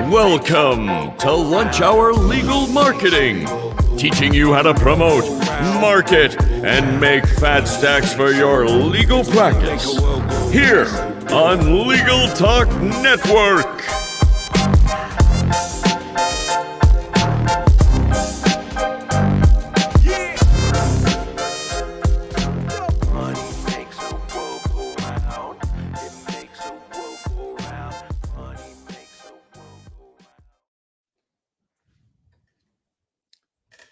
Welcome to Lunch Hour Legal Marketing, teaching you how to promote, market, and make fat stacks for your legal practice. Here on Legal Talk Network.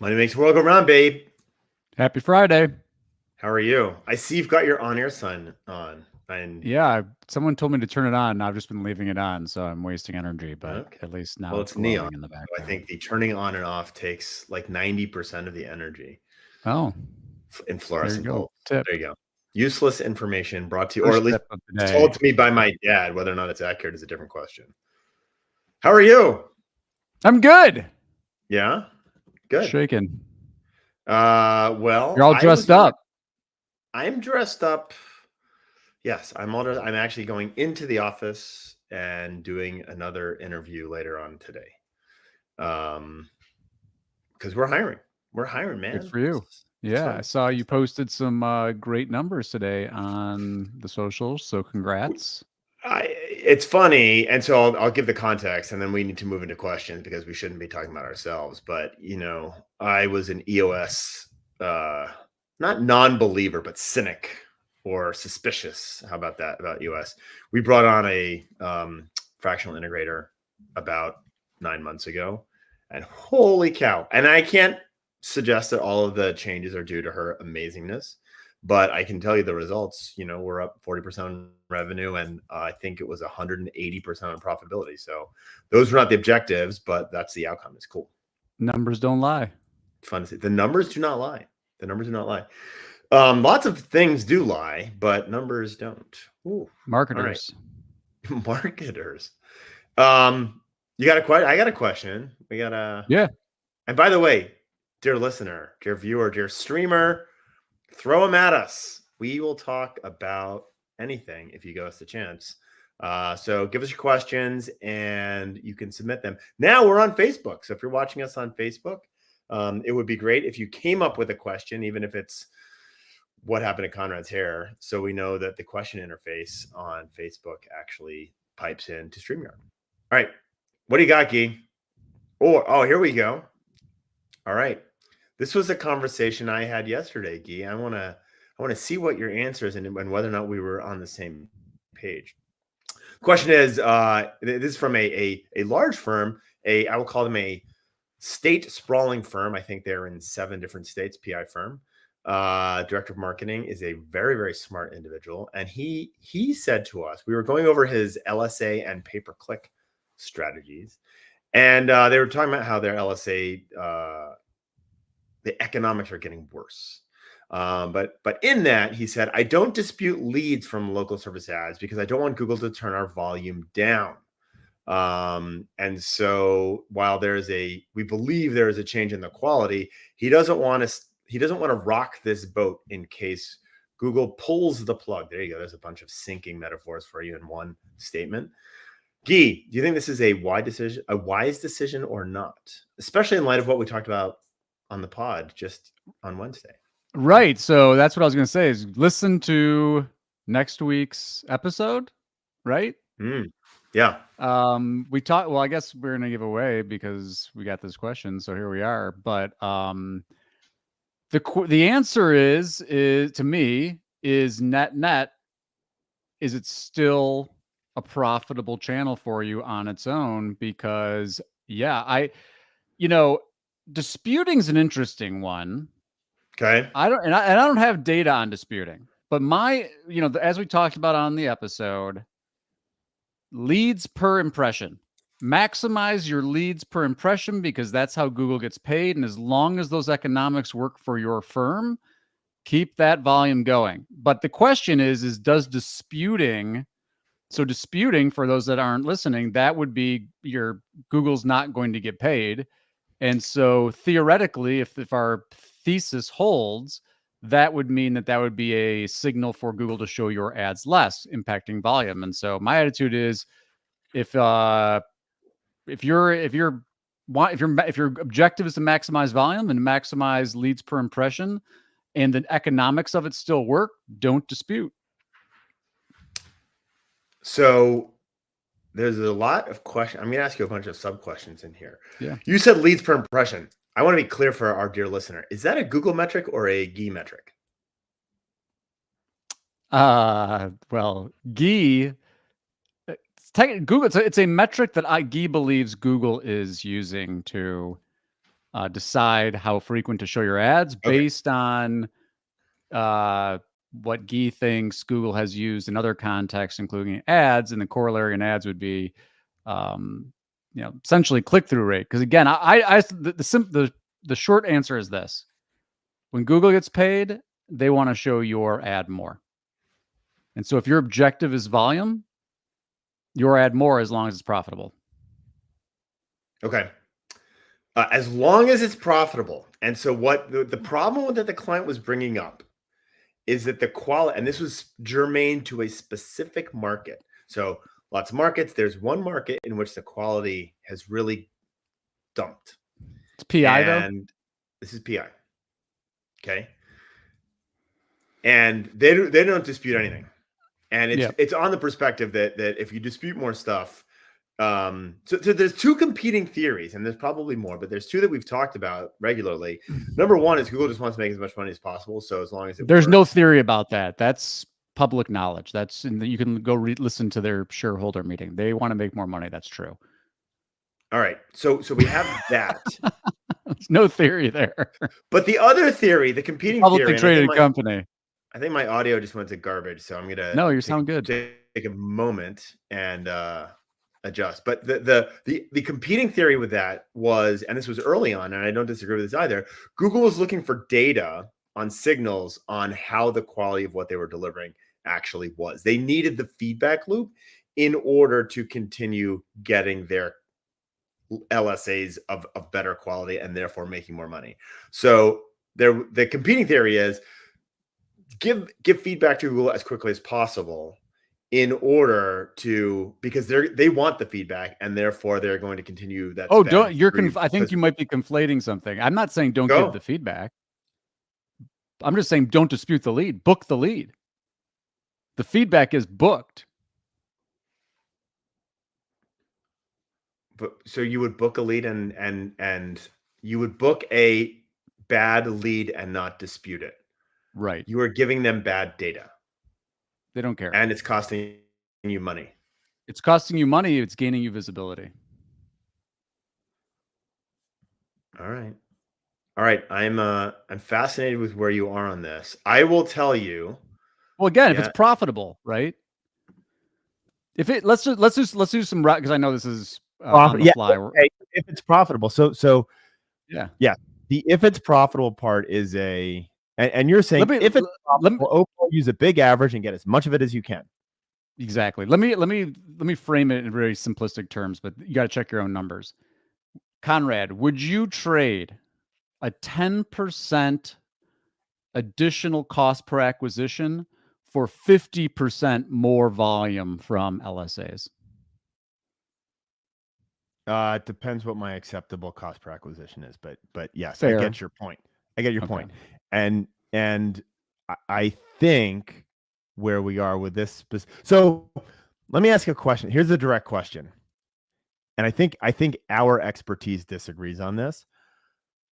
Money makes the world go round, babe. Happy Friday. How are you? I see you've got your on-air sign on. And yeah, someone told me to turn it on. And I've just been leaving it on, so I'm wasting energy. But okay. At least now it's neon in the background. So I think the turning on and off takes like 90% of the energy. Oh, in fluorescent bulbs. There you go. Useless information brought to you, or at least it's told to me by my dad. Whether or not it's accurate is a different question. How are you? I'm good. Yeah. Good. Shaking. Well, you're all dressed up. I'm dressed up. Yes, I'm actually going into the office and doing another interview later on today. Because we're hiring. We're hiring, man. Good for you. Yeah, I saw you posted some great numbers today on the socials. So congrats. It's funny, and so I'll give the context, and then we need to move into questions because we shouldn't be talking about ourselves. But I was an EOS, not non-believer, but cynic or suspicious. How about that? About EOS, we brought on a fractional integrator about 9 months ago, and holy cow! And I can't suggest that all of the changes are due to her amazingness. But I can tell you the results, we're up 40% on revenue, and I think it was 180% on profitability. So those were not the objectives, but that's the outcome. It's cool. Numbers don't lie. Fun to see. The numbers do not lie. The numbers do not lie. Lots of things do lie, but numbers don't. Ooh, marketers. Right. Marketers. You got a question? I got a question. We got a... Yeah. And by the way, dear listener, dear viewer, dear streamer, throw them at us. We will talk about anything if you give us the chance. So give us your questions and you can submit them. Now we're on Facebook. So if you're watching us on Facebook, it would be great if you came up with a question, even if it's what happened to Conrad's hair. So we know that the question interface on Facebook actually pipes into StreamYard. All right. What do you got, Guy? Oh, here we go. All right. This was a conversation I had yesterday, Guy. I want to see what your answer is and whether or not we were on the same page. Question is, this is from a large firm, I will call them a state sprawling firm. I think they're in 7 different states, PI firm. Director of marketing is a very, very smart individual. And he said to us, we were going over his LSA and pay-per-click strategies. And they were talking about how their LSA, the economics are getting worse. But in that, he said, I don't dispute leads from local service ads because I don't want Google to turn our volume down. And so while we believe there is a change in the quality, he doesn't want to rock this boat in case Google pulls the plug. There you go. There's a bunch of sinking metaphors for you in one statement. Guy, do you think this is a wise decision or not? Especially in light of what we talked about on the pod just on Wednesday. Right. So that's what I was going to say is listen to next week's episode. Right. Yeah. We talked, well, I guess we're going to give away because we got this question. So here we are. But the answer is to me is net. Is it still a profitable channel for you on its own? Because disputing is an interesting one. Okay. I don't have data on disputing, but as we talked about on the episode, leads per impression, maximize your leads per impression because that's how Google gets paid. And as long as those economics work for your firm, keep that volume going. But the question is does disputing, for those that aren't listening, that would be your Google's not going to get paid. And so theoretically, if our thesis holds, that would mean that would be a signal for Google to show your ads less, impacting volume. And so my attitude is if if your objective is to maximize volume and maximize leads per impression, and the economics of it still work, don't dispute. So there's a lot of questions. I'm going to ask you a bunch of sub questions in here. Yeah. You said leads per impression. I want to be clear for our dear listener. Is that a Google metric or a GE metric? Well, GE, Google. It's a metric that GE believes Google is using to decide how frequent to show your ads based on what GE thinks Google has used in other contexts, including ads, and the corollary in ads would be, essentially click-through rate. Because again, the short answer is this: when Google gets paid, they want to show your ad more. And so if your objective is volume, your ad more as long as it's profitable. Okay. As long as it's profitable. And so what the problem that the client was bringing up is that the quality, and this was germane to a specific market. So lots of markets. There's one market in which the quality has really dumped. It's PI and though? This is PI. Okay. And they don't dispute anything. And it's on the perspective that if you dispute more stuff, so there's two competing theories, and there's probably more, but there's two that we've talked about regularly. Number one is Google just wants to make as much money as possible. So as long as there's no theory about that. That's public knowledge. That's you can go listen to their shareholder meeting. They want to make more money. That's true. All right. So we have that. There's no theory there. But the other theory, the competing publicly traded company. I think my audio just went to garbage, so I'm gonna. No, you sound good. Take a moment and adjust. But the competing theory with that was, and this was early on, and I don't disagree with this either. Google was looking for data on signals on how the quality of what they were delivering actually was. They needed the feedback loop in order to continue getting their LSAs of better quality and therefore making more money. So the competing theory is give feedback to Google as quickly as possible in order to, because they want the feedback and therefore they're going to continue that. Oh, I think you might be conflating something. I'm not saying don't give the feedback. I'm just saying don't dispute the lead. Book the lead. The feedback is booked. But so you would book a lead and you would book a bad lead and not dispute it. Right. You are giving them bad data. They don't care. And it's costing you money. It's costing you money. It's gaining you visibility. All right. I'm fascinated with where you are on this. I will tell you. Well, again, if it's profitable, right? Let's do some, because I know this is on the fly. Okay. If it's profitable, so yeah. The if it's profitable part is and you're saying if it's profitable, use a big average and get as much of it as you can. Exactly. Let me frame it in very simplistic terms, but you got to check your own numbers. Conrad, would you trade a 10% additional cost per acquisition for 50% more volume from LSAs? It depends what my acceptable cost per acquisition is, but yes, fair. I get your point. Point. And I think where we are with this. So let me ask you a question. Here's a direct question. And I think our expertise disagrees on this.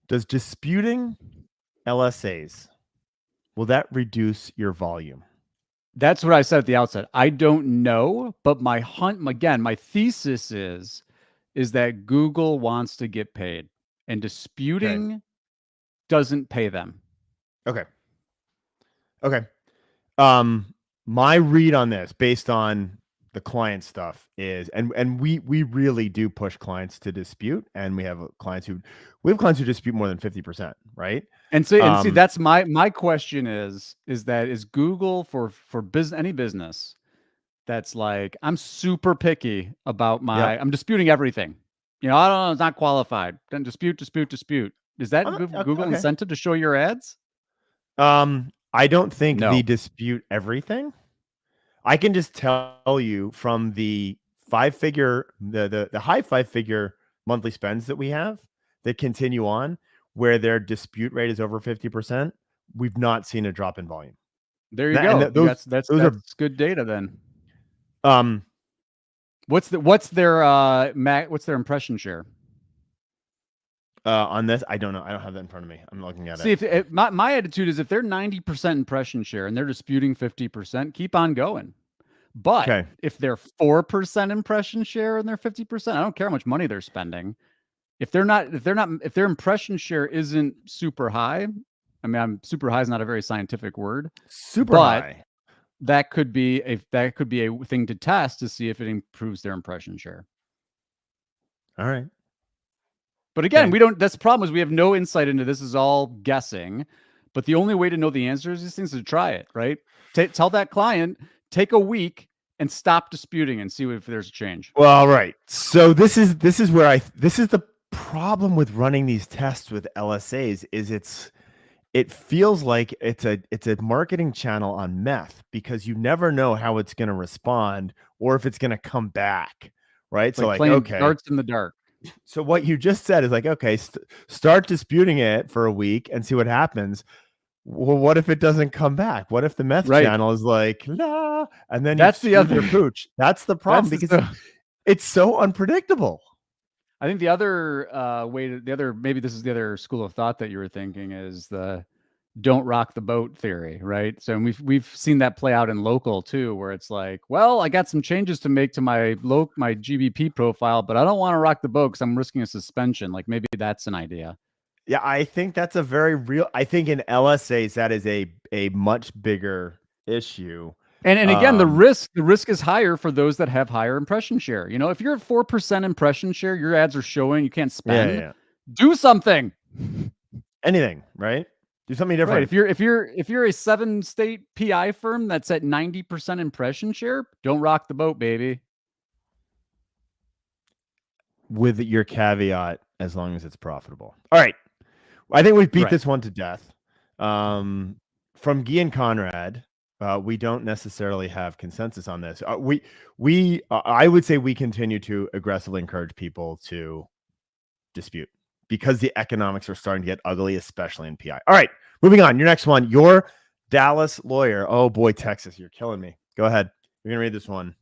Does disputing LSAs, will that reduce your volume? That's what I said at the outset. I don't know, but my thesis is that Google wants to get paid, and disputing doesn't pay them. Okay. My read on this, based on the client stuff, is, and we really do push clients to dispute, and we have clients who dispute more than 50%, right? And see, that's my question is Google for any business that's like, I'm super picky about I'm disputing everything. I don't know, it's not qualified. Then dispute. Is that Google incentive to show your ads? I don't think they dispute everything. I can just tell you from the the high 5-figure monthly spends that we have that continue on where their dispute rate is over 50%, we've not seen a drop in volume. There you And go. those That's good data then. are What's their impression share? on this. I don't know. I don't have that in front of me. I'm looking at See, it. if my attitude is if they're 90% impression share and they're disputing 50%, keep on going. But Okay. if they're 4% impression share and they're 50%, I don't care how much money they're spending. If their impression share isn't super high, I mean, super high is not a very scientific word. Super but high. That could be a thing to test to see if it improves their impression share. All right. But again, Okay. that's the problem is we have no insight into this. Is all guessing. But the only way to know the answers to these things is to try it, right? Tell that client, take a week and stop disputing and see if there's a change. Well, right. So this is the problem with running these tests with LSAs is it feels like it's a marketing channel on meth because you never know how it's going to respond or if it's going to come back, right? It's so like playing playing darts in the dark. So what you just said is like, okay, start disputing it for a week and see what happens. Well, what if it doesn't come back? What if the meth channel is like, la, and then that's the other pooch? That's the problem because it's so unpredictable. I think the other maybe this is the other school of thought that you were thinking is the don't rock the boat theory, right? So we've seen that play out in local too, where it's like, well, I got some changes to make to my GBP profile, but I don't want to rock the boat because I'm risking a suspension. Like maybe that's an idea. Yeah, I think that's a very real. I think in LSAs that is a much bigger issue. And again, the risk is higher for those that have higher impression share. You know, if you're at 4% impression share, your ads are showing, you can't spend. Yeah. Do something. Anything, right? Do something different. Right. If you're a 7-state PI firm that's at 90% impression share, don't rock the boat, baby. With your caveat, as long as it's profitable. All right. I think we've beat this one to death. From Guy and Conrad, we don't necessarily have consensus on this. I would say we continue to aggressively encourage people to dispute because the economics are starting to get ugly, especially in PI. All right, moving on. Your next one, your Dallas lawyer. Oh boy, Texas, you're killing me. Go ahead. You're gonna read this one.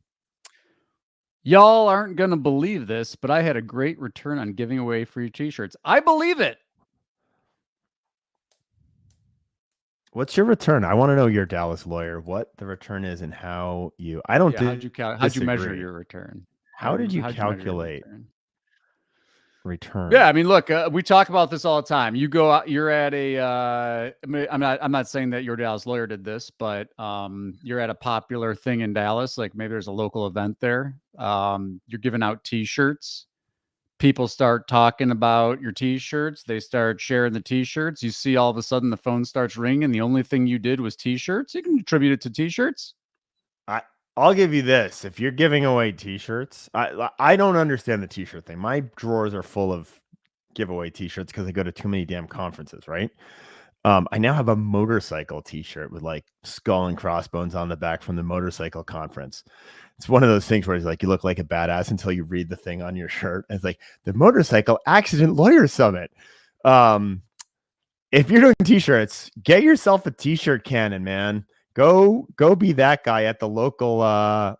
Y'all aren't gonna believe this, but I had a great return on giving away free t-shirts. I believe it. What's your return? I want to know your Dallas lawyer, what the return is and how you. I don't. Yeah, how'd you measure your return? How did you calculate return? Yeah, I mean, look, we talk about this all the time. You go out, you're at a. I'm not saying that your Dallas lawyer did this, but you're at a popular thing in Dallas. Like maybe there's a local event there. You're giving out T-shirts. People start talking about your T-shirts. They start sharing the T-shirts. You see all of a sudden the phone starts ringing. And the only thing you did was T-shirts. You can attribute it to T-shirts. I'll give you this. If you're giving away T-shirts, I don't understand the T-shirt thing. My drawers are full of giveaway T-shirts because I go to too many damn conferences, right? I now have a motorcycle T-shirt with like skull and crossbones on the back from the motorcycle conference. It's one of those things where it's like you look like a badass until you read the thing on your shirt. And it's like the Motorcycle Accident Lawyer Summit. If you're doing T-shirts, get yourself a T-shirt cannon, man. Go be that guy at the local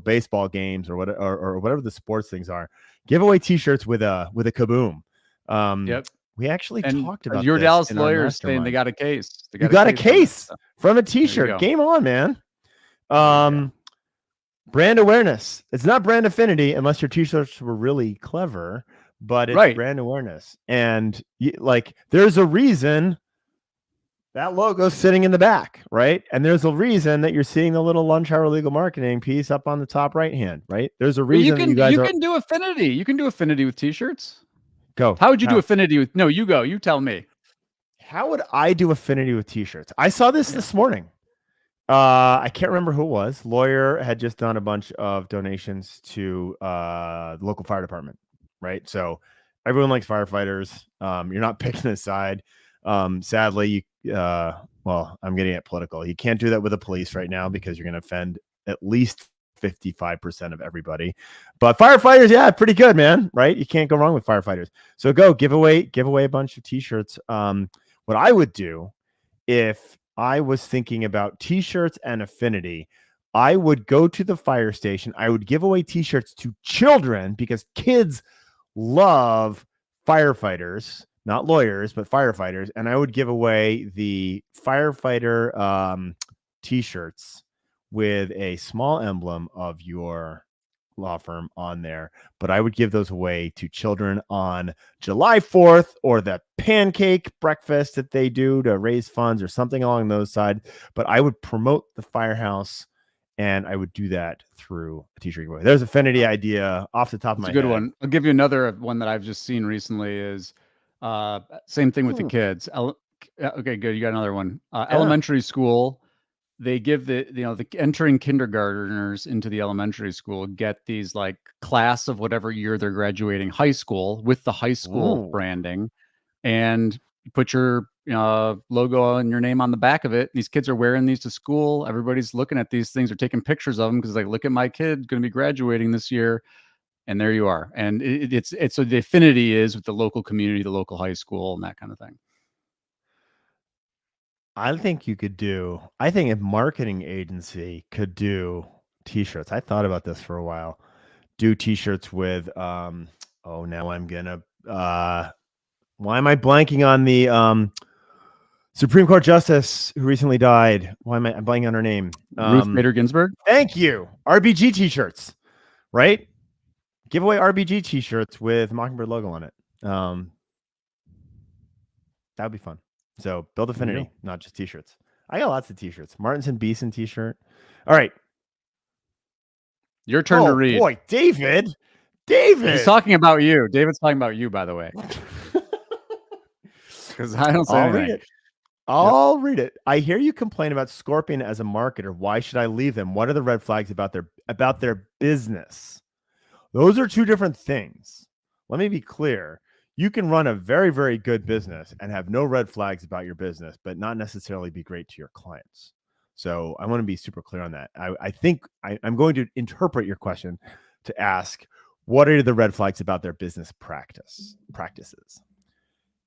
baseball games or whatever the sports things are. Give away T-shirts with a kaboom. Yep. We actually talked about your this Dallas in our lawyers saying mastermind. they got a case. You got a case from a T-shirt. Game on, man. Brand awareness. It's not brand affinity unless your T-shirts were really clever, but it's brand awareness. And there's a reason that logo's sitting in the back, right? And there's a reason that you're seeing the little lunch hour legal marketing piece up on the top right hand, right? There's a reason you can do affinity. You can do affinity with T-shirts. Go. How would you do affinity with? No, you go. You tell me. How would I do affinity with T-shirts? I saw this morning. I can't remember who it was. Lawyer had just done a bunch of donations to the local fire department, right? So everyone likes firefighters. You're not picking a side. Sadly, well, I'm getting it political. You can't do that with the police right now because you're going to offend at least 55% of everybody. But firefighters, yeah, pretty good, man. Right? You can't go wrong with firefighters. So go give away a bunch of t-shirts. What I would do if I was thinking about t-shirts and Affinity, I would go to the fire station. I would give away t-shirts to children because kids love firefighters, not lawyers, but firefighters. And I would give away the firefighter t-shirts with a small emblem of your law firm on there. But I would give those away to children on July 4th or the pancake breakfast that they do to raise funds or something along those sides. But I would promote the firehouse, and I would do that through a t-shirt giveaway. There's Affinity idea off the top of my head. It's a good one. I'll give you another one that I've just seen recently is same thing with the kids. Okay, good. You got another one. Elementary school. They give the entering kindergartners into the elementary school get these like class of whatever year they're graduating high school with the high school branding, and you put your logo and your name on the back of it. These kids are wearing these to school. Everybody's looking at these things. They're taking pictures of them because like, look at my kid going to be graduating this year. And there you are. And it's so the affinity is with the local community, the local high school, and that kind of thing. I think a marketing agency could do t-shirts. I thought about this for a while. Do t-shirts with now I'm gonna why am I blanking on the Supreme Court Justice who recently died? Why am I'm blanking on her name? Ruth Bader Ginsburg. Thank you. RBG t-shirts, right? Give away RBG t-shirts with Mockingbird logo on it. That would be fun. So build Affinity, not just t-shirts. I got lots of t-shirts. Martinson Beeson t-shirt. All right. Your turn to read. Boy, David. He's talking about you. David's talking about you, by the way. Because I don't say anything. I'll read it. I hear you complain about Scorpion as a marketer. Why should I leave them? What are the red flags about their business? Those are two different things. Let me be clear. You can run a very, very good business and have no red flags about your business, but not necessarily be great to your clients. So I want to be super clear on that. I think I'm going to interpret your question to ask, what are the red flags about their business practices?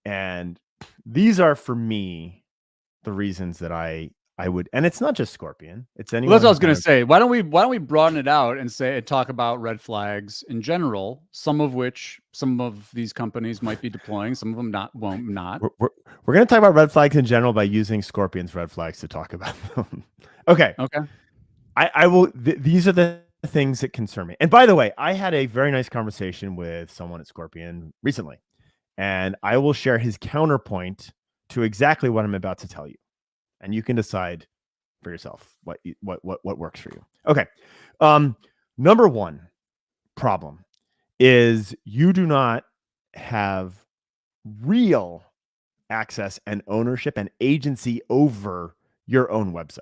And these are, for me, the reasons that I would, and it's not just Scorpion. It's anyone. Well, that's what I was going to say. Why don't we broaden it out and talk about red flags in general? Some of these companies might be deploying. Some of them won't not. We're going to talk about red flags in general by using Scorpion's red flags to talk about them. Okay. I will. These are the things that concern me. And by the way, I had a very nice conversation with someone at Scorpion recently, and I will share his counterpoint to exactly what I'm about to tell you. And you can decide for yourself what works for you. Okay. Number one problem is you do not have real access and ownership and agency over your own website.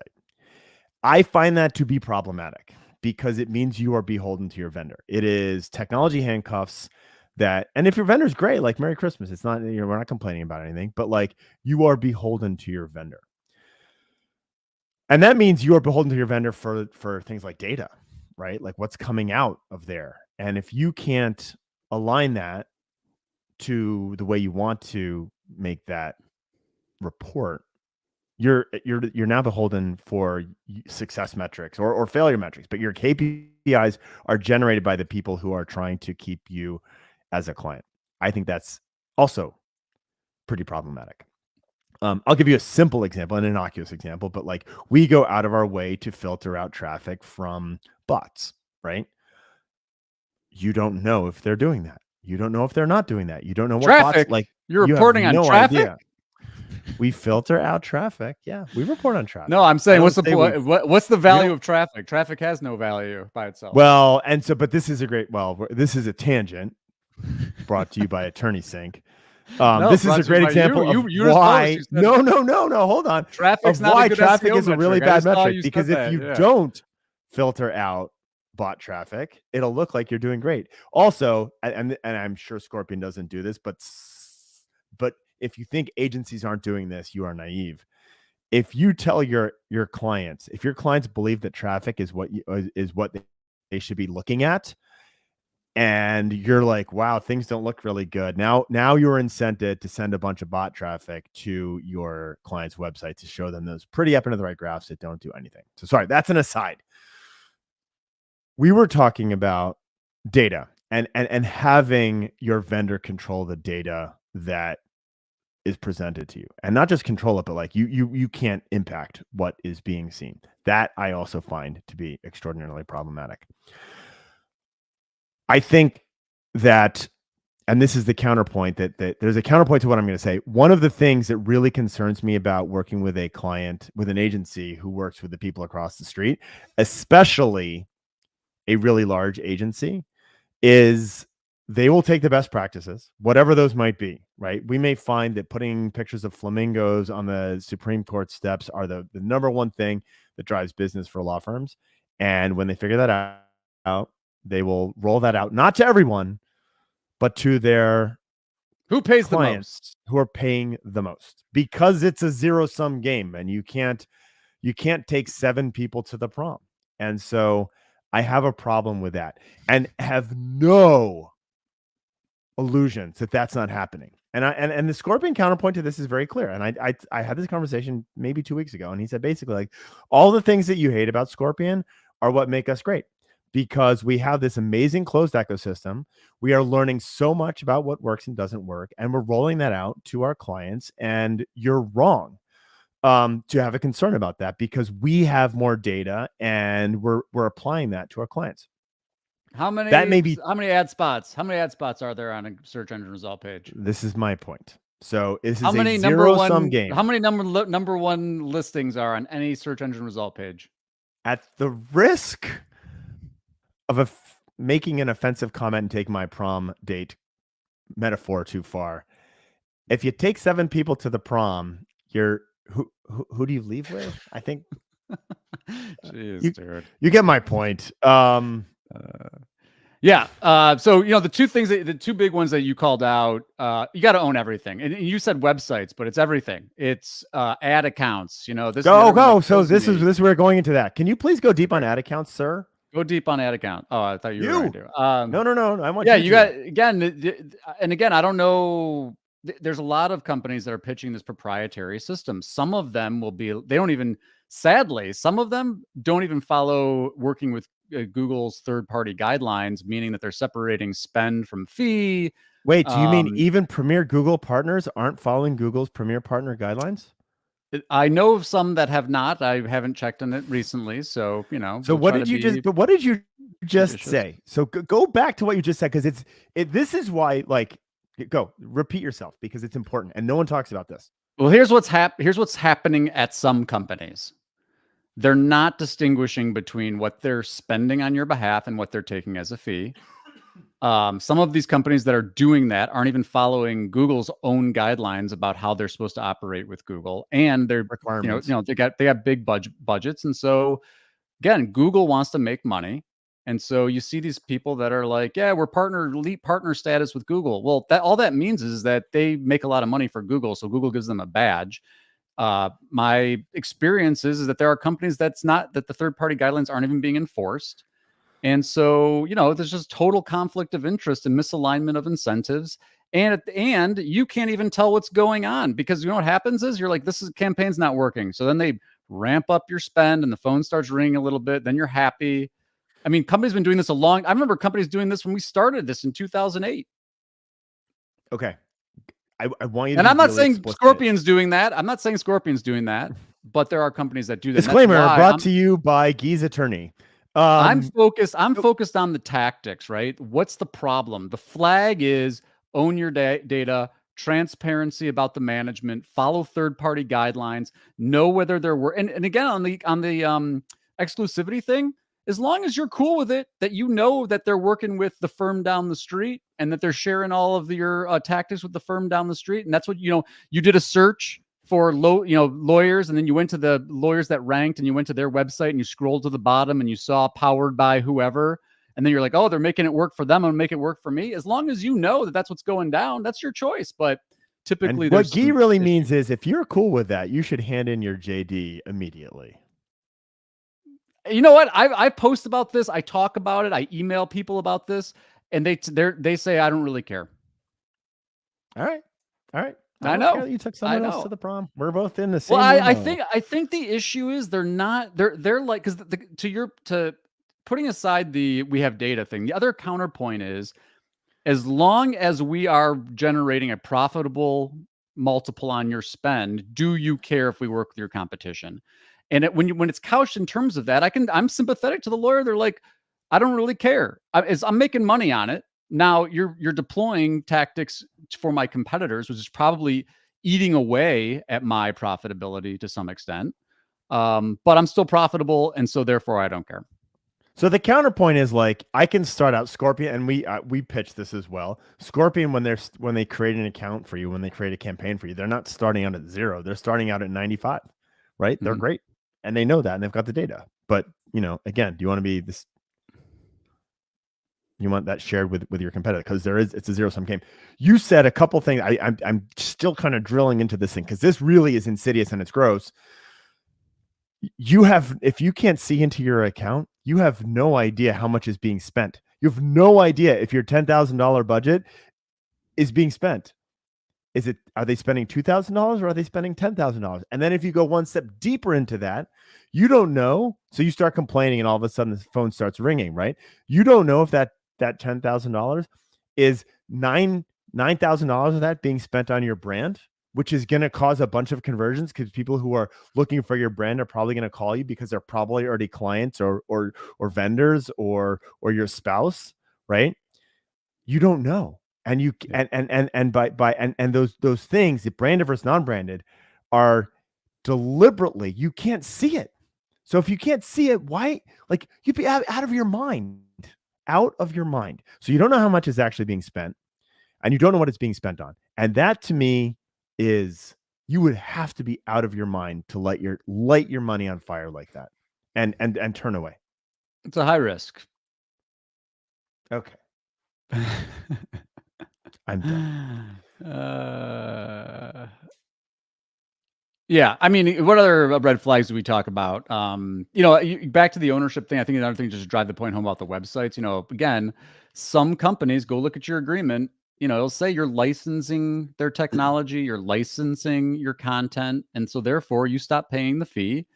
I find that to be problematic because it means you are beholden to your vendor. It is technology handcuffs that, and if your vendor's great, like Merry Christmas, it's not, we're not complaining about anything, but like you are beholden to your vendor. And that means you are beholden to your vendor for things like data, right? Like what's coming out of there. And if you can't align that to the way you want to make that report, you're now beholden for success metrics or failure metrics, but your KPIs are generated by the people who are trying to keep you as a client. I think that's also pretty problematic. I'll give you a simple example, an innocuous example, but like we go out of our way to filter out traffic from bots, right? You don't know if they're doing that. You don't know if they're not doing that. You don't know what traffic. Bots like. You're reporting on traffic. Idea. We filter out traffic. Yeah, we report on traffic. No, I'm saying what's the value of traffic? Traffic has no value by itself. Well, but this is this is a tangent brought to you by Attorney Sync. This is a great example of why. No. Hold on. Traffic's not why a good traffic SEO is a really bad metric, because if you yeah. don't filter out bot traffic, it'll look like you're doing great. Also, and I'm sure Scorpion doesn't do this, but if you think agencies aren't doing this, you are naive. If you tell your clients, if your clients believe that traffic is what they should be looking at. And you're like, wow, things don't look really good. Now you're incented to send a bunch of bot traffic to your client's website to show them those pretty up into the right graphs that don't do anything. So sorry, that's an aside. We were talking about data and having your vendor control the data that is presented to you, and not just control it, but like you can't impact what is being seen. That I also find to be extraordinarily problematic. I think that, and this is the counterpoint, that there's a counterpoint to what I'm going to say. One of the things that really concerns me about working with a client, with an agency who works with the people across the street, especially a really large agency, is they will take the best practices, whatever those might be, right? We may find that putting pictures of flamingos on the Supreme Court steps are the number one thing that drives business for law firms. And when they figure that out, they will roll that out, not to everyone, but to their who pays clients the most, who are paying the most, because it's a zero-sum game, and you can't take 7 people to the prom. And so I have a problem with that, and have no illusions that that's not happening. And the Scorpion counterpoint to this is very clear. And I had this conversation maybe 2 weeks ago, and he said basically, like, all the things that you hate about Scorpion are what make us great, because we have this amazing closed ecosystem. We are learning so much about what works and doesn't work, and we're rolling that out to our clients. And you're wrong to have a concern about that, because we have more data and we're applying that to our clients. How many ad spots are there on a search engine result page? This is my point. So this how is many a zero-sum game. How many number one listings are on any search engine result page? At the risk of making an offensive comment and take my prom date metaphor too far, if you take 7 people to the prom, you're who do you leave with? I think Jeez, dude. You get my point. Yeah. So, the two big ones that you called out, you got to own everything. And you said websites, but it's everything. It's ad accounts. This go. So this is we're going into that. Can you please go deep on ad accounts, sir? Go deep on ad account. Oh, I thought you were going to. No. I want. Yeah, you got again. I don't know. There's a lot of companies that are pitching this proprietary system. Some of them sadly, some of them don't even follow working with Google's third-party guidelines, meaning that they're separating spend from fee. Wait, do you mean even premier Google partners aren't following Google's premier partner guidelines? I know of some that have not. I haven't checked on it recently, so So what did you just say? So go back to what you just said, because this is why, like, go repeat yourself, because it's important and no one talks about this. Well, here's what's happening at some companies. They're not distinguishing between what they're spending on your behalf and what they're taking as a fee. Some of these companies that are doing that aren't even following Google's own guidelines about how they're supposed to operate with Google, and they're requirements. They got big budgets, and so again, Google wants to make money. And so you see these people that are like, yeah, we're elite partner status with Google. Well, all that means is that they make a lot of money for Google, so Google gives them a badge. My experience is that there are companies that the third-party guidelines aren't even being enforced. And so, there's just total conflict of interest and misalignment of incentives. And at the end, you can't even tell what's going on, because what happens is you're like, campaign's not working. So then they ramp up your spend and the phone starts ringing a little bit. Then you're happy. I mean, companies been doing this I remember companies doing this when we started this in 2008. Okay. I want you to, and I'm not saying Scorpion's doing that. I'm not saying Scorpion's doing that, but there are companies that do that. Disclaimer brought to you by Guy's attorney. I'm focused on the tactics, right? What's the problem? The flag is own your data, transparency about the management, follow third-party guidelines, know whether there were, and again, on the exclusivity thing, as long as you're cool with it, that that they're working with the firm down the street and that they're sharing all of your tactics with the firm down the street. And that's what, you did a search for lawyers, and then you went to the lawyers that ranked, and you went to their website and you scrolled to the bottom and you saw powered by whoever. And then you're like, oh, they're making it work for them. I'm gonna make it work for me. As long as you know that that's what's going down, that's your choice. But typically, what Guy really means is, if you're cool with that, you should hand in your JD immediately. You know what? I post about this. I talk about it. I email people about this, and they say I don't really care. All right. I don't know. care that you took someone else to the prom. We're both in the same. Well, room I now. think the issue is they're like, because to putting aside the we have data thing, the other counterpoint is, as long as we are generating a profitable multiple on your spend, do you care if we work with your competition? And when it's couched in terms of that, I'm sympathetic to the lawyer. They're like, I don't really care. I'm making money on it. Now you're deploying tactics for my competitors, which is probably eating away at my profitability to some extent. But I'm still profitable, and so therefore I don't care. So the counterpoint is like, I can start out Scorpion, and we pitch this as well. Scorpion, when they create an account for you, when they create a campaign for you, they're not starting out at 0. They're starting out at 95, right? They're great, and they know that, and they've got the data. But again, do you want to be this? You want that shared with your competitor, because it's a zero-sum game. You said a couple things. I'm still kind of drilling into this thing, because this really is insidious and it's gross. If you can't see into your account, you have no idea how much is being spent. You have no idea if your $10,000 budget is being spent. Are they spending $2,000 or are they spending $10,000? And then if you go one step deeper into that, you don't know. So you start complaining, and all of a sudden the phone starts ringing, right? You don't know if that $10,000 is $9,000 of that being spent on your brand, which is going to cause a bunch of conversions, because people who are looking for your brand are probably going to call you because they're probably already clients or vendors or your spouse, right? You don't know. And you and those things, the branded versus non-branded, are deliberately, you can't see it. So if you can't see it, why? Like, you'd be out of your mind. Out of your mind. So you don't know how much is actually being spent, and you don't know what it's being spent on. And that, to me, is, you would have to be out of your mind to light your money on fire like that and turn away. It's a high risk. Okay. I'm done. Yeah, I mean, what other red flags do we talk about? Back to the ownership thing. I think another thing, just to drive the point home about the websites. Again, some companies, go look at your agreement. It'll say you're licensing their technology, you're licensing your content, and so therefore you stop paying the fee.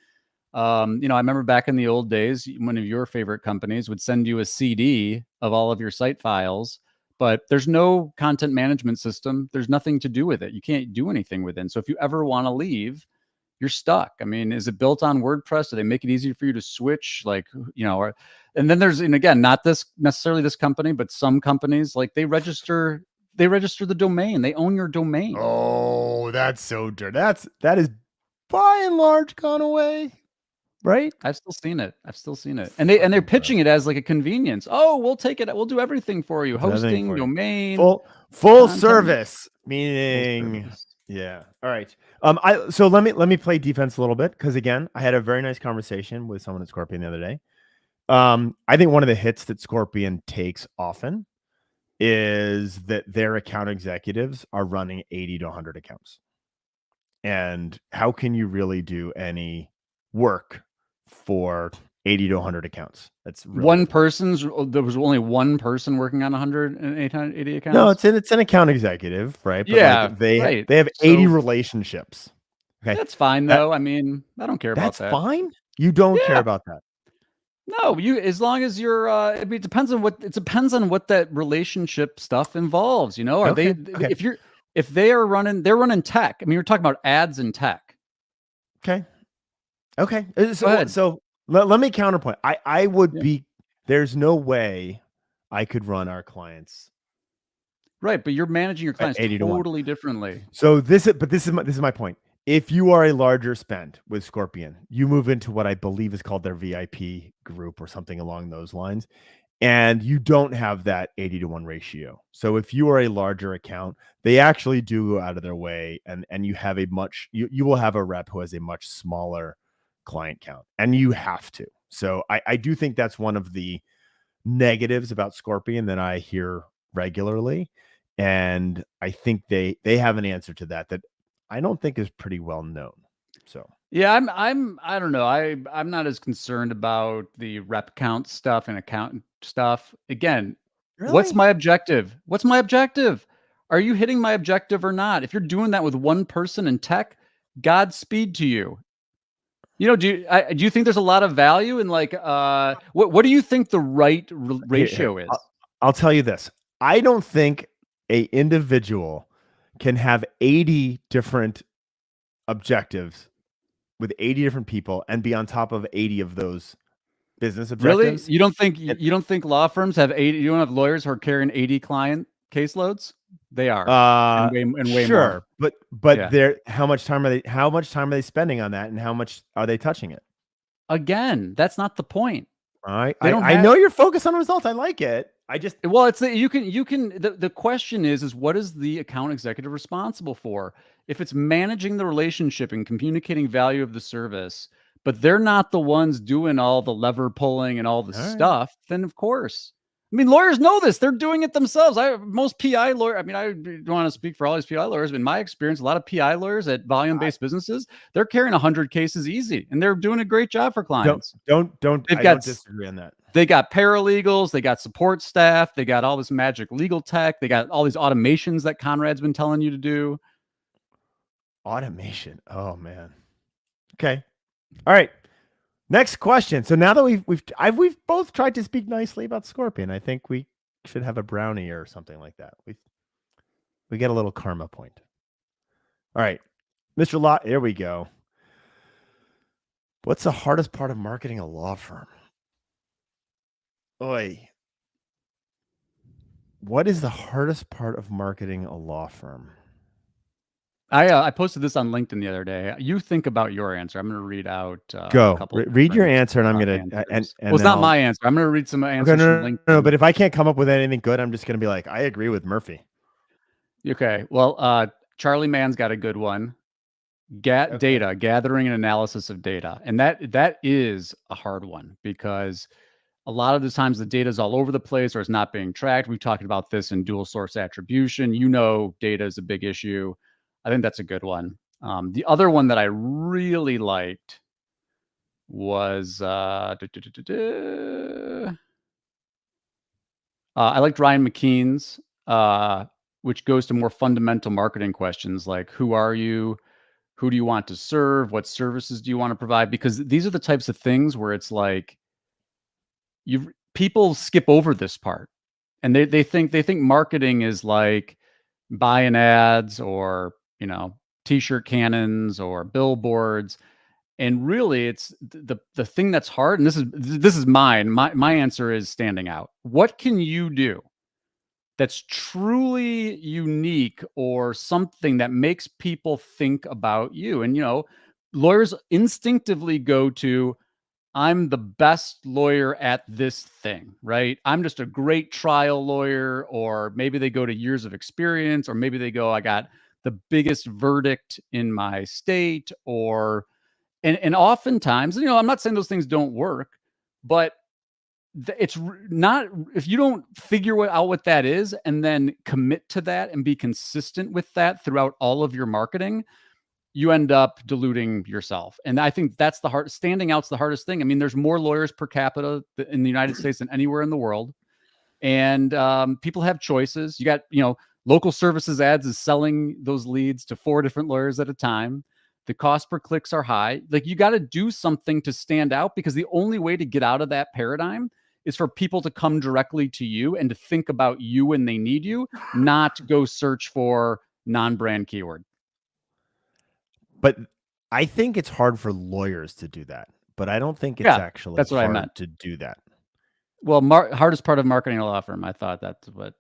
I remember back in the old days, one of your favorite companies would send you a CD of all of your site files, but there's no content management system. There's nothing to do with it. You can't do anything with it. So if you ever want to leave, you're stuck. I mean, is it built on WordPress? Do they make it easy for you to switch? And then there's, and again, not this necessarily this company, but some companies, like, they register the domain. They own your domain. Oh, that's so dirty. That is by and large gone away. Right? I've still seen it. And they're pitching it as like a convenience. Oh, we'll take it. We'll do everything for you. Hosting, domain, full service, meaning full service. Yeah. All right. So let me play defense a little bit, because again, I had a very nice conversation with someone at Scorpion the other day. I think one of the hits that Scorpion takes often is that their account executives are running 80 to 100 accounts. And how can you really do any work for 80 to 100 accounts? That's really there was only one person working on 180 accounts. No, it's an account executive, right? But yeah, like they right. have 80 relationships. Okay, that's fine though. I mean, I don't care about that. That's fine. You don't care about that. No, as long as you're. It depends on what that relationship stuff involves. Are they? Okay. If they're running tech. I mean, you're talking about ads in tech. Okay. So let me counterpoint. I would be. There's no way I could run our clients. Right, but you're managing your clients totally differently. So this is my point. If you are a larger spend with Scorpion, you move into what I believe is called their VIP group or something along those lines, and you don't have that 80 to 1 ratio. So if you are a larger account, they actually do go out of their way, and you have you will have a rep who has a much smaller client count, and you have to. So I do think that's one of the negatives about Scorpion that I hear regularly, and I think they have an answer to that I don't think is pretty well known. So Yeah, I don't know. I'm not as concerned about the rep count stuff and account stuff. Again, what's Really? my objective? What's my objective? Are you hitting my objective or not? If you're doing that with one person in tech, Godspeed to you. Do you think there's a lot of value in like what do you think the right Here, ratio is? I'll tell you this. I don't think a individual can have 80 different objectives with 80 different people and be on top of 80 of those business Really? objectives. And, You don't think law firms have 80 you don't have lawyers who are carrying 80 client caseloads? They are. And way more. sure, but Yeah. they're how much time are they spending on that, and how much are they touching it? Again, that's not the point. I They don't I have know you're focused on results. I like it. I just well, it's the you can the question is what is the account executive responsible for? If it's managing the relationship and communicating value of the service, but they're not the ones doing all the lever pulling and all the all right. stuff, then of course. I mean, lawyers know this. They're doing it themselves. Most PI lawyer. I mean, I don't want to speak for all these PI lawyers, but in my experience, a lot of PI lawyers at volume-based businesses, they're carrying 100 cases easy, and they're doing a great job for clients. Don't They've I got don't disagree on that. They got paralegals, they got support staff, they got all this magic legal tech, they got all these automations that Conrad's been telling you to do. Automation. Oh man. Okay. All right. Next question. So now that we've both tried to speak nicely about Scorpion, I think we should have a brownie or something like that. We get a little karma point. All right, Mr. Lott. Here we go. What's the hardest part of marketing a law firm? Oi. What is the hardest part of marketing a law firm? I posted this on LinkedIn the other day. You think about your answer. I'm going to read out Go. a couple. Read your answer, and I'm gonna answers. and Well, it's then not my answer. I'm going to read some answers Okay, from LinkedIn. no, but if I can't come up with anything good, I'm just gonna be like, I agree with Murphy. Okay. Well, Charlie Mann's got a good one. Data, gathering and analysis of data, and that is a hard one because a lot of the times the data is all over the place or it's not being tracked. We've talked about this in dual source attribution. Data is a big issue. I think that's a good one. The other one that I really liked was I liked Ryan McKean's, which goes to more fundamental marketing questions like who are you? Who do you want to serve? What services do you want to provide? Because these are the types of things where it's like people skip over this part and they think marketing is like buying ads or t-shirt cannons or billboards, and really it's the thing that's hard. And this is my answer is standing out. What can you do that's truly unique or something that makes people think about you? And lawyers instinctively go to, I'm the best lawyer at this thing, right? I'm just a great trial lawyer. Or maybe they go to years of experience, or maybe they go, I got the biggest verdict in my state. And oftentimes, I'm not saying those things don't work, but it's not, if you don't figure out what that is and then commit to that and be consistent with that throughout all of your marketing, you end up diluting yourself. And I think that's standing out's the hardest thing. I mean, there's more lawyers per capita in the United States than anywhere in the world. And people have choices. You got, local services ads is selling those leads to 4 different lawyers at a time. The cost per clicks are high. Like, you got to do something to stand out, because the only way to get out of that paradigm is for people to come directly to you and to think about you when they need you, not go search for non-brand keyword. But I think it's hard for lawyers to do that. But I don't think it's actually that's what hard I meant to do that. Well, hardest part of marketing a law firm. I thought that's what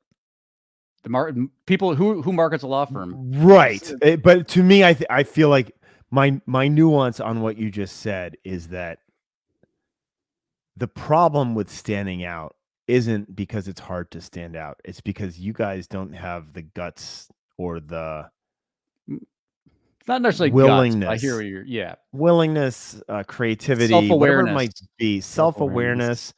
people who markets a law firm. Right. But to me, I feel like my nuance on what you just said is that the problem with standing out isn't because it's hard to stand out. It's because you guys don't have the guts or the not necessarily willingness. Guts, I hear you. Willingness, creativity, whatever it might be, self-awareness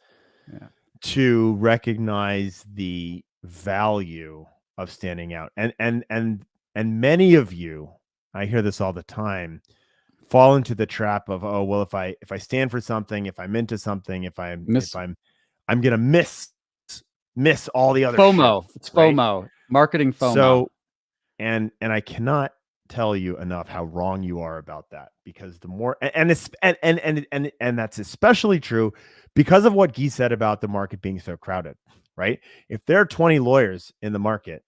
to recognize the value of standing out. And many of you, I hear this all the time, fall into the trap of, oh, well, if I stand for something, if I'm into something, I'm gonna miss all the other FOMO. shit, It's right? FOMO. Marketing FOMO. So, and I cannot tell you enough how wrong you are about that, because the more and that's especially true because of what Guy said about the market being so crowded, right? If there are 20 lawyers in the market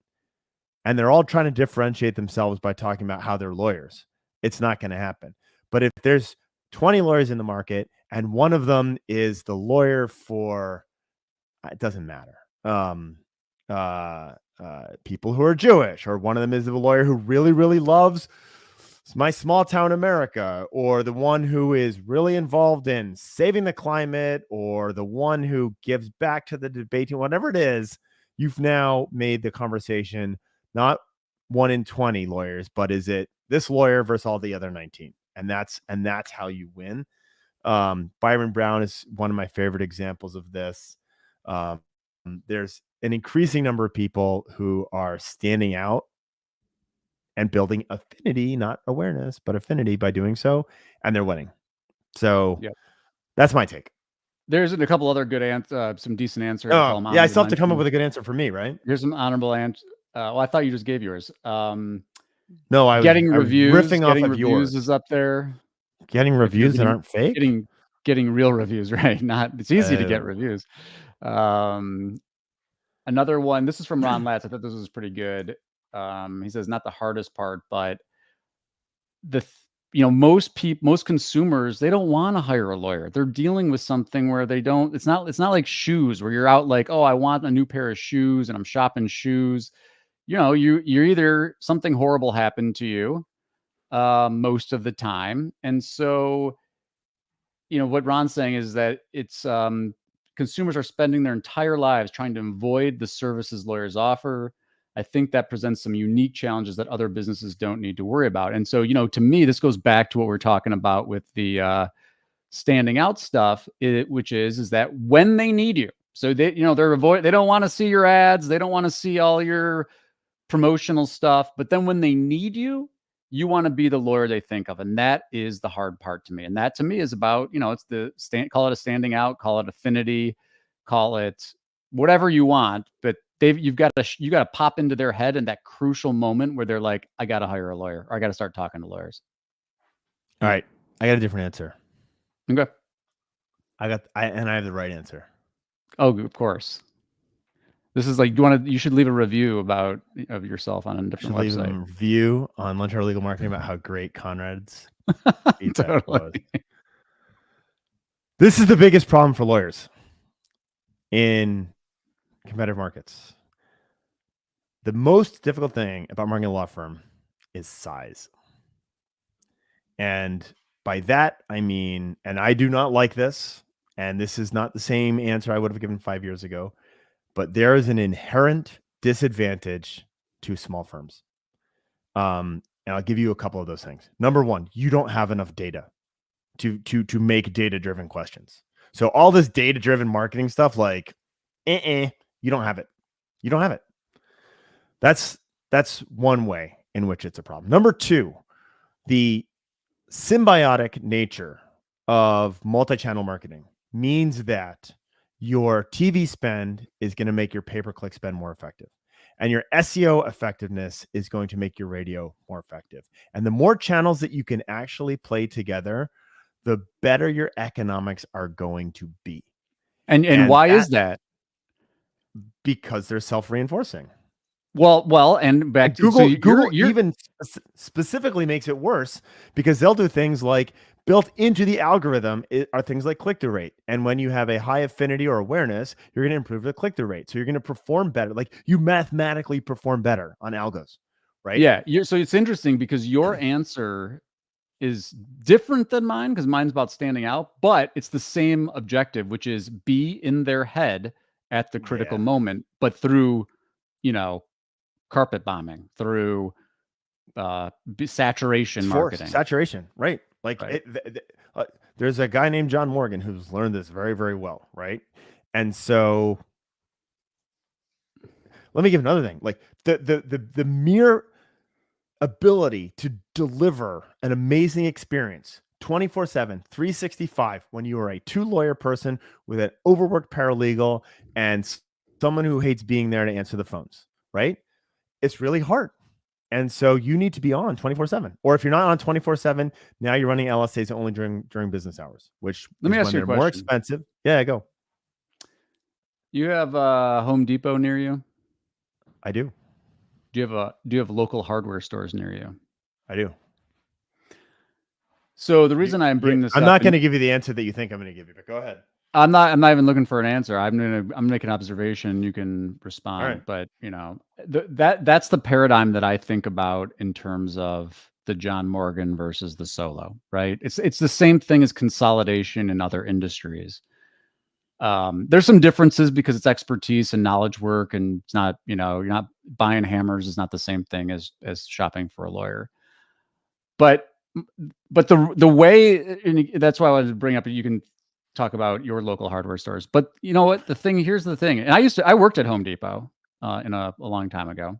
and they're all trying to differentiate themselves by talking about how they're lawyers, it's not going to happen. But if there's 20 lawyers in the market and one of them is the lawyer for, it doesn't matter, people who are Jewish, or one of them is a lawyer who really, really loves my small town America, or the one who is really involved in saving the climate, or the one who gives back to the debate, whatever it is, you've now made the conversation not 1 in 20 lawyers, but is it this lawyer versus all the other 19? And that's how you win. Byron Brown is one of my favorite examples of this. There's an increasing number of people who are standing out and building affinity, not awareness, but affinity by doing so, and they're winning. So that's my take. There's a couple other good some decent answers. Oh, yeah, I still have to come up with a good answer for me, right? Here's some honorable answers. Well, I thought you just gave yours. No, getting reviews. Riffing getting off of reviews yours. is up there. Getting reviews that aren't fake. Getting real reviews, right? It's easy to get reviews. Another one. This is from Ron Latz. I thought this was pretty good. He says not the hardest part, but most consumers, they don't want to hire a lawyer. They're dealing with something where they don't. It's not like shoes where you're out like, oh, I want a new pair of shoes and I'm shopping shoes. You're either something horrible happened to you most of the time, and so what Ron's saying is that it's consumers are spending their entire lives trying to avoid the services lawyers offer. I think that presents some unique challenges that other businesses don't need to worry about. And so, to me, this goes back to what we're talking about with the standing out stuff, which is that when they need you, so they don't want to see your ads, they don't want to see all your promotional stuff, but then when they need you, you want to be the lawyer they think of. And that is the hard part to me. And that to me is about, it's call it a standing out, call it affinity, call it whatever you want, but you got to pop into their head in that crucial moment where they're like, I got to hire a lawyer, or I got to start talking to lawyers. All right. I got a different answer. Okay. I have the right answer. Oh, of course. This is like, you should leave a review of yourself on a different website. Leave a review on Lunch Hour Legal Marketing about how great Conrad's feedback was. This is the biggest problem for lawyers in competitive markets. The most difficult thing about marketing a law firm is size. And by that, I mean, and I do not like this, and this is not the same answer I would have given 5 years ago, but there is an inherent disadvantage to small firms. And I'll give you a couple of those things. Number one, you don't have enough data to make data-driven questions. So all this data-driven marketing stuff, like, you don't have it. You don't have it. That's one way in which it's a problem. Number two, the symbiotic nature of multi-channel marketing means that your TV spend is going to make your pay-per-click spend more effective. And your SEO effectiveness is going to make your radio more effective. And the more channels that you can actually play together, the better your economics are going to be. And why is that? Because they're self-reinforcing. Well, and back to Google even specifically makes it worse, because they'll do things like, built into the algorithm are things like click-through rate. And when you have a high affinity or awareness, you're going to improve the click-through rate. So you're going to perform better. Like, you mathematically perform better on algos, right? Yeah. So it's interesting because your answer is different than mine, because mine's about standing out, but it's the same objective, which is be in their head at the critical moment, but through, carpet bombing, through saturation marketing. Saturation, right? Like, right. There's a guy named John Morgan who's learned this very, very well, right? And so, let me give another thing. Like, the mere ability to deliver an amazing experience 24/7, 365 when you are a two-lawyer person with an overworked paralegal and someone who hates being there to answer the phones, right? It's really hard. And so you need to be on 24/7. Or if you're not on 24/7, now you're running LSAs only during business hours, which Let me is ask when you a they're more question. expensive. Yeah, go. You have a Home Depot near you? I do. Do you have local hardware stores near you? I do. So the reason I bring this I'm up, not and going to give you the answer that you think I'm going to give you, but go ahead. I'm not even looking for an answer. I'm making an observation. You can respond, right. but that's the paradigm that I think about in terms of the John Morgan versus the solo, right? It's the same thing as consolidation in other industries. There's some differences because it's expertise and knowledge work, and it's not, you're not buying hammers is not the same thing as shopping for a lawyer. But the way, and that's why I wanted to bring up, you can talk about your local hardware stores. But you know what? Here's the thing. And I worked at Home Depot in a long time ago.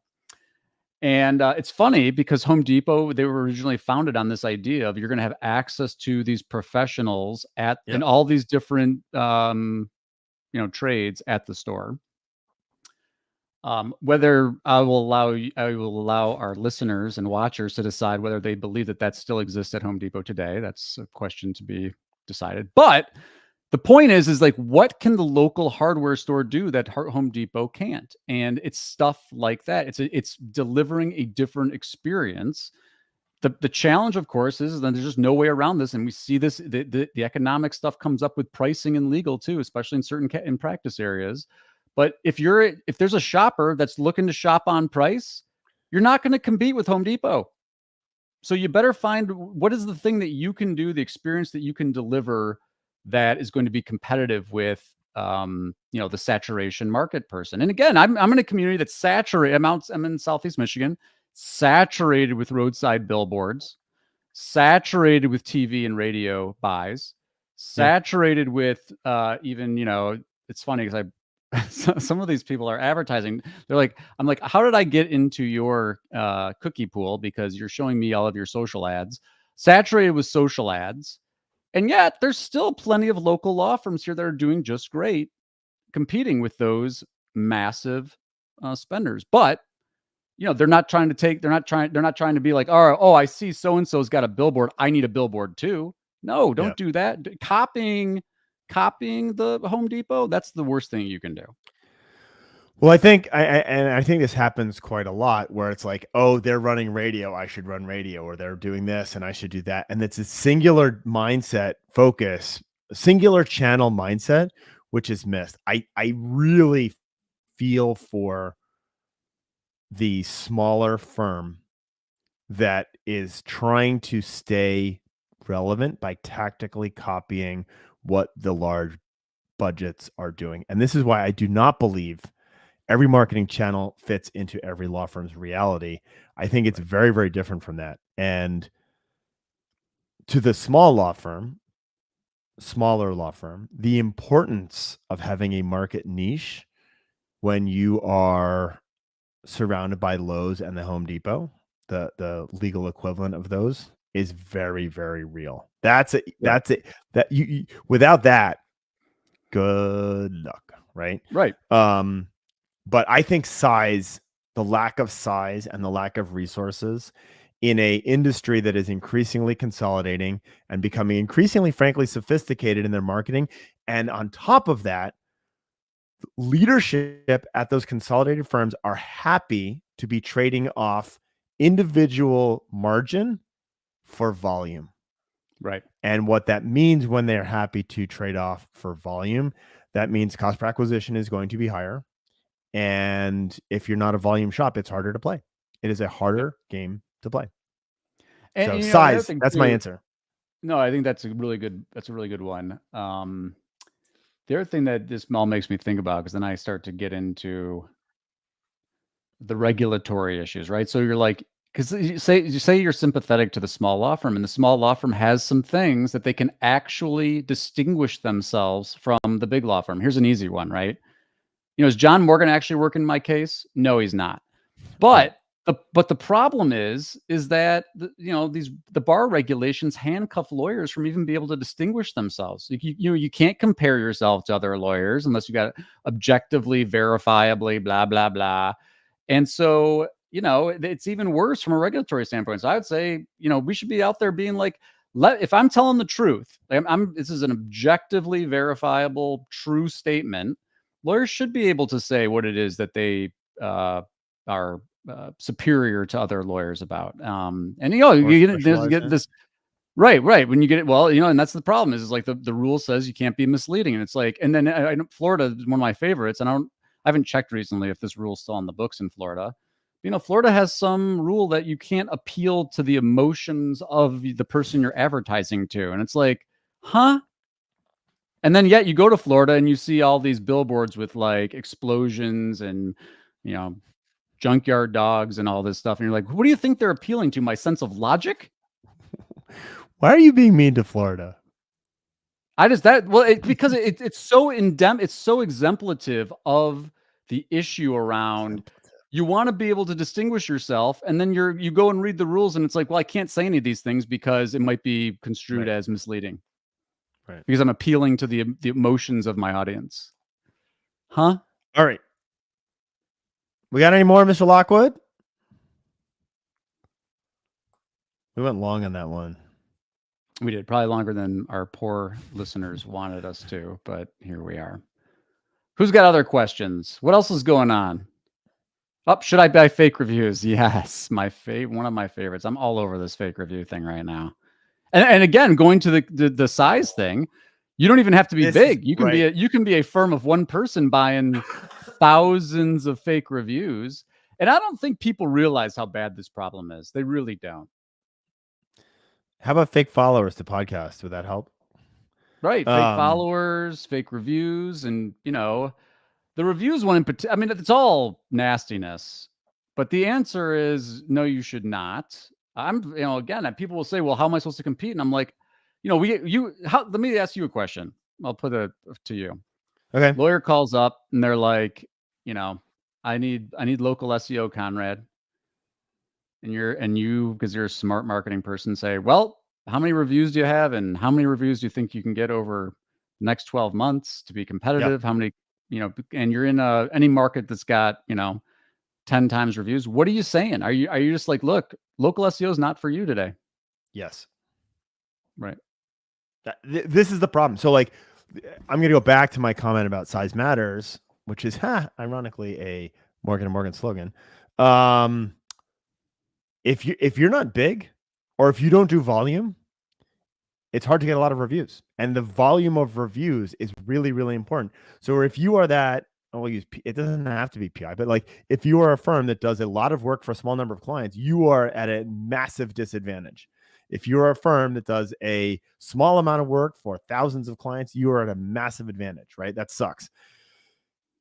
And it's funny because Home Depot, they were originally founded on this idea of you're going to have access to these professionals in all these different trades at the store. Whether I will allow our listeners and watchers to decide whether they believe that still exists at Home Depot today. That's a question to be decided. But the point is like, what can the local hardware store do that Home Depot can't? And it's stuff like that. It's delivering a different experience. The challenge, of course, is that there's just no way around this. And we see this, the economic stuff comes up with pricing and legal too, especially in certain in practice areas. But if there's a shopper that's looking to shop on price, you're not going to compete with Home Depot. So you better find what is the thing that you can do, the experience that you can deliver that is going to be competitive with, the saturation market person. And again, I'm in a community that's saturated. I'm in Southeast Michigan, saturated with roadside billboards, saturated with TV and radio buys, saturated with even, it's funny because some of these people are advertising. They're like, I'm like, how did I get into your cookie pool? Because you're showing me all of your social ads, saturated with social ads. And yet there's still plenty of local law firms here that are doing just great, competing with those massive spenders. But they're not trying to be like, oh, I see so-and-so's got a billboard, I need a billboard too. No, don't do that. Copying the Home Depot, that's the worst thing you can do. Well, I think I think this happens quite a lot where it's like, oh, they're running radio, I should run radio, or they're doing this and I should do that. And it's a singular mindset focus, a singular channel mindset, which is missed. I really feel for the smaller firm that is trying to stay relevant by tactically copying what the large budgets are doing. And this is why I do not believe every marketing channel fits into every law firm's reality. I think it's very, very different from that. And to the smaller law firm, the importance of having a market niche when you are surrounded by Lowe's and the Home Depot, the legal equivalent of those, is very, very real. That's it. That you without that, good luck. Right. But I think the lack of size and the lack of resources in a industry that is increasingly consolidating and becoming increasingly, frankly, sophisticated in their marketing. And on top of that, leadership at those consolidated firms are happy to be trading off individual margin for volume. Right. And what that means when they're happy to trade off for volume, that means cost per acquisition is going to be higher. And if you're not a volume shop, it's harder to play. It is a harder game to play. And so size, that's my answer. No, I think that's a really good one. The other thing that this all makes me think about, because then I start to get into the regulatory issues, right? So you're like, because you say you're sympathetic to the small law firm, and the small law firm has some things that they can actually distinguish themselves from the big law firm. Here's an easy one, right? Is John Morgan actually working my case? No, he's not. But But the problem is that the bar regulations handcuff lawyers from even be able to distinguish themselves. You can't compare yourself to other lawyers unless you got objectively, verifiably, blah blah blah. And so it's even worse from a regulatory standpoint. So I would say we should be out there being like, if I'm telling the truth, this is an objectively verifiable, true statement. Lawyers should be able to say what it is that they are superior to other lawyers about. And you get this right. When you get it, well, and that's the problem is like the rule says you can't be misleading, and it's like, and then I know Florida is one of my favorites, and I haven't checked recently if this rule's still on the books in Florida. Florida has some rule that you can't appeal to the emotions of the person you're advertising to, and it's like, huh? And then yet you go to Florida and you see all these billboards with like explosions and junkyard dogs and all this stuff. And you're like, what do you think they're appealing to? My sense of logic? Why are you being mean to Florida? Because it's so it's so exemplative of the issue around you want to be able to distinguish yourself. And then you go and read the rules and it's like, well, I can't say any of these things because it might be construed as misleading. Right. Because I'm appealing to the emotions of my audience. Huh? All right. We got any more, Mr. Lockwood? We went long on that one. We did probably longer than our poor listeners wanted us to, but here we are. Who's got other questions? What else is going on? Should I buy fake reviews? Yes, one of my favorites. I'm all over this fake review thing right now. And again, going to the size thing, you don't even have to be big. You can be a firm of one person buying thousands of fake reviews. And I don't think people realize how bad this problem is. They really don't. How about fake followers to podcasts? Would that help? Right. Fake followers, fake reviews, and the reviews one in particular. I mean, it's all nastiness, but the answer is no, you should not. Again, people will say, well, how am I supposed to compete? And I'm like, let me ask you a question. I'll put it to you. Okay. Lawyer calls up and they're like, I need local SEO, Conrad. And you, because you're a smart marketing person, say, well, how many reviews do you have? And how many reviews do you think you can get over the next 12 months to be competitive? Yep. How many, and you're in any market that's got, 10 times reviews. What are you saying? Are you just like, look, local SEO is not for you today? Yes. Right. This is the problem. So like, I'm going to go back to my comment about size matters, which is ironically a Morgan & Morgan slogan. If you're not big or if you don't do volume, it's hard to get a lot of reviews, and the volume of reviews is really, really important. So if you are that, I'll use, it doesn't have to be PI, but like if you are a firm that does a lot of work for a small number of clients, you are at a massive disadvantage. If you're a firm that does a small amount of work for thousands of clients, you are at a massive advantage, right? That sucks.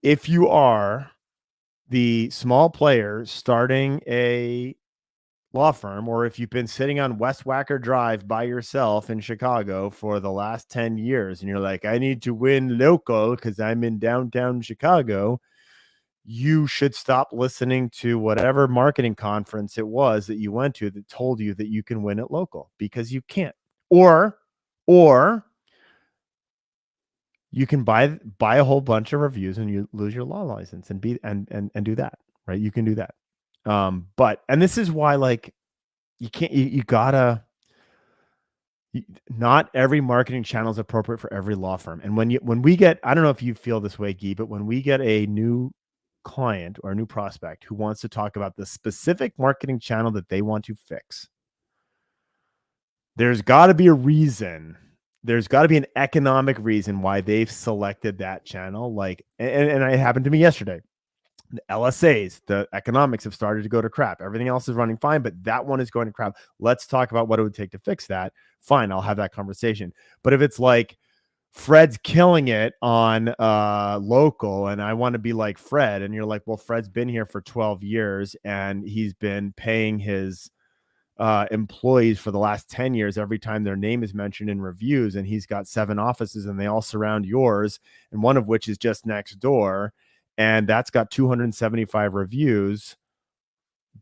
If you are the small player starting a law firm, or if you've been sitting on West Wacker Drive by yourself in Chicago for the last 10 years and you're like, I need to win local because I'm in downtown Chicago, you should stop listening to whatever marketing conference it was that you went to that told you that you can win at local, because you can't. Or you can buy a whole bunch of reviews and you lose your law license and do that, right? You can do that. And this is why, like, you can't, not every marketing channel is appropriate for every law firm. And when we get, I don't know if you feel this way, Guy, but when we get a new client or a new prospect who wants to talk about the specific marketing channel that they want to fix, there's got to be a reason. There's got to be an economic reason why they've selected that channel. Like, and it happened to me yesterday. The LSAs, the economics have started to go to crap. Everything else is running fine, but that one is going to crap. Let's talk about what it would take to fix that. Fine, I'll have that conversation. But if it's like Fred's killing it on local and I want to be like Fred, and you're like, well, Fred's been here for 12 years and he's been paying his employees for the last 10 years every time their name is mentioned in reviews, and he's got 7 offices and they all surround yours, and one of which is just next door, and that's got 275 reviews.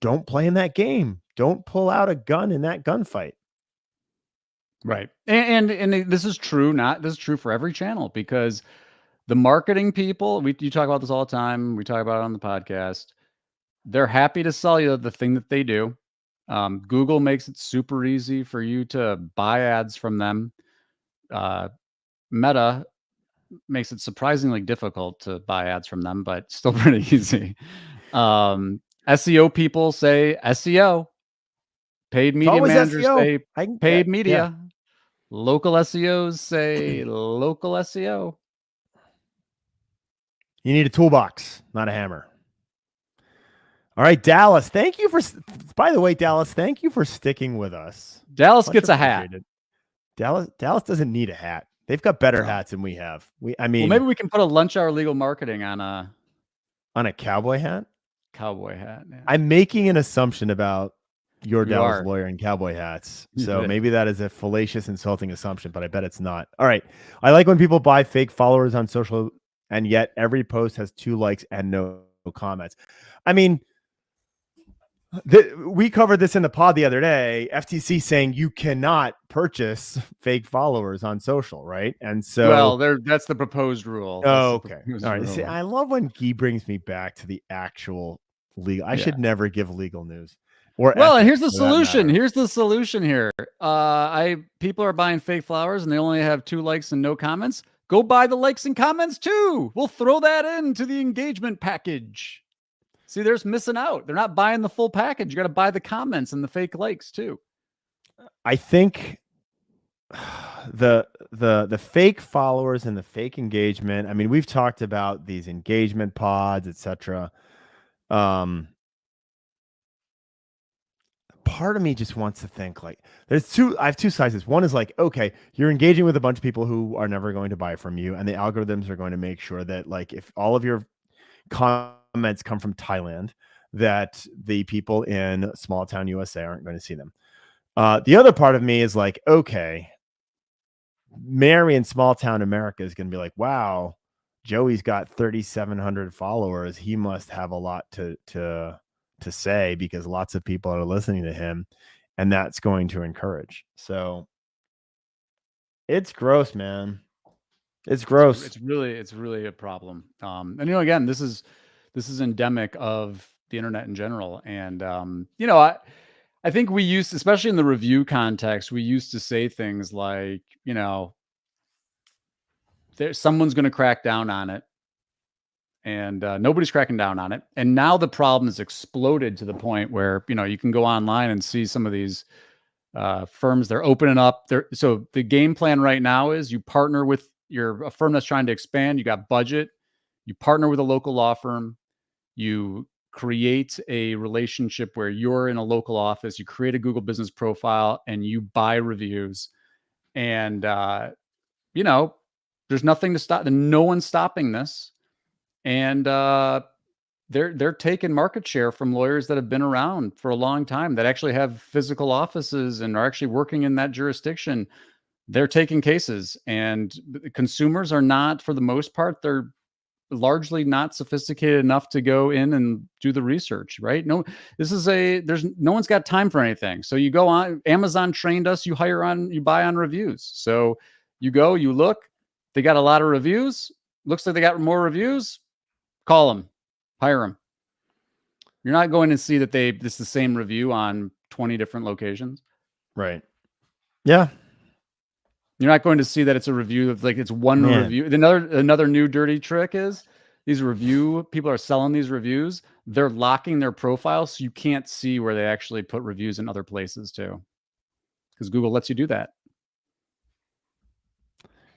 don't play in that game. Don't pull out a gun in that gunfight. Right. And this is true. This is true for every channel, because the marketing people, you talk about this all the time. We talk about it on the podcast. They're happy to sell you the thing that they do. Google makes it super easy for you to buy ads from them. Meta makes it surprisingly difficult to buy ads from them, but still pretty easy. SEO people say SEO. Paid media managers SEO. say paid media. Yeah. Local SEOs say local SEO. You need a toolbox, not a hammer. All right, Dallas. Thank you by the way, Dallas, thank you for sticking with us. Dallas gets a hat. Dallas doesn't need a hat. They've got better hats than we have. Well, maybe we can put a lunch hour legal marketing on a cowboy hat. Cowboy hat. Yeah. I'm making an assumption about your Dallas lawyer and cowboy hats. So maybe that is a fallacious, insulting assumption, but I bet it's not. All right. I like when people buy fake followers on social, and yet every post has 2 likes and no comments. I mean, we covered this in the pod the other day. FTC saying you cannot purchase fake followers on social, right? And so, that's the proposed rule. Okay, all right. See, I love when Guy brings me back to the actual legal. I should never give legal news. And here's the solution. Here's the solution here. People are buying fake flowers and they only have 2 likes and no comments. Go buy the likes and comments too. We'll throw that into the engagement package. See, they're missing out. They're not buying the full package. You got to buy the comments and the fake likes too. I think the fake followers and the fake engagement. I mean, we've talked about these engagement pods, etc. Part of me just wants to think like I have 2 sizes. One is like, okay, you're engaging with a bunch of people who are never going to buy from you, and the algorithms are going to make sure that, like, if all of your comments come from Thailand, that the people in small town USA aren't going to see them. The other part of me is like, okay, Mary in small town America is going to be like, wow, Joey's got 3,700 followers. He must have a lot to say, because lots of people are listening to him, and that's going to encourage. So it's gross, man. It's gross. It's really a problem. And again, this is endemic of the internet in general. And I think we used, especially in the review context, we used to say things like, someone's going to crack down on it, and nobody's cracking down on it. And now the problem has exploded to the point where you can go online and see some of these firms. They're opening up. So the game plan right now is you partner with a firm that's trying to expand. You got budget. You partner with a local law firm. You create a relationship where you're in a local office. You create a Google business profile and you buy reviews. And, there's nothing to stop. No one's stopping this. And they're taking market share from lawyers that have been around for a long time, that actually have physical offices and are actually working in that jurisdiction. They're taking cases, and consumers are not, for the most part, they're largely not sophisticated enough to go in and do the research, right? No, no one's got time for anything. So you go on, Amazon trained us, you buy on reviews. So you go, you look, they got a lot of reviews. Looks like they got more reviews. Call them, hire them. You're not going to see that this is the same review on 20 different locations. Right. Yeah. You're not going to see that it's a review of it's one review. Another new dirty trick is these people are selling these reviews. They're locking their profiles, so you can't see where they actually put reviews in other places too, because Google lets you do that.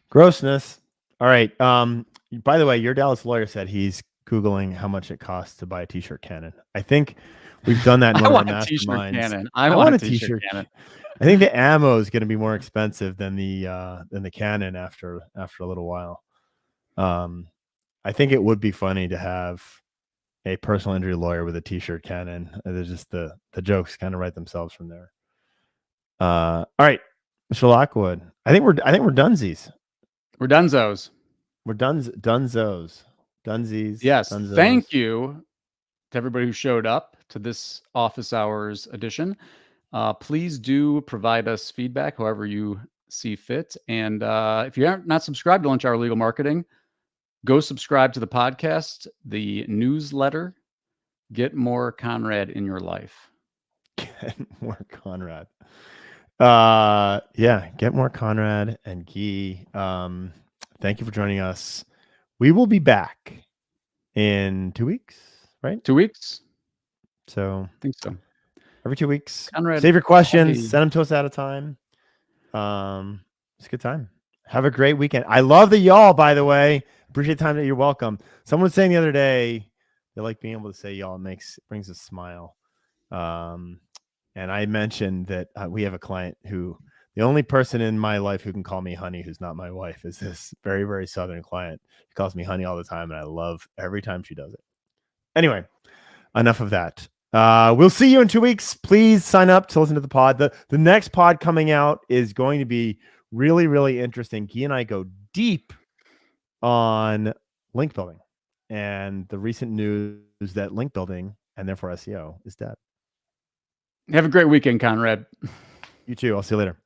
Grossness. All right. By the way, your Dallas lawyer said he's Googling how much it costs to buy a t-shirt cannon. I think we've done that in one of our masterminds. Cannon. I want a t-shirt cannon. I think the ammo is going to be more expensive than the cannon after a little while. I think it would be funny to have a personal injury lawyer with a t-shirt cannon. There's just the jokes kind of write themselves from there. All right, Mr. Lockwood. I think we're dunsies. We're dunzos. We're dunzos. Dunsies. Yes. Dunzos. Thank you to everybody who showed up to this office hours edition. Please do provide us feedback however you see fit. And if you aren't not subscribed to Lunch Hour Legal Marketing, go subscribe to the podcast, the newsletter. Get more Conrad in your life. Get more Conrad. Yeah, get more Conrad and Guy. Thank you for joining us. We will be back in 2 weeks, right? 2 weeks? So I think so. every 2 weeks. Conrad, Save your questions, happy- send them to us at a time. It's a good time. Have a great weekend. I love the y'all, by the way. Appreciate the time that you're welcome. Someone was saying the other day, they like being able to say y'all brings a smile. And I mentioned that we have a client who the only person in my life who can call me honey who's not my wife is this very, very Southern client. She calls me honey all the time, and I love every time she does it. Anyway, enough of that. We'll see you in 2 weeks. Please sign up to listen to the pod. The next pod coming out is going to be really, really interesting. Guy and I go deep on link building and the recent news that link building and therefore SEO is dead. Have a great weekend, Conrad. You too. I'll see you later.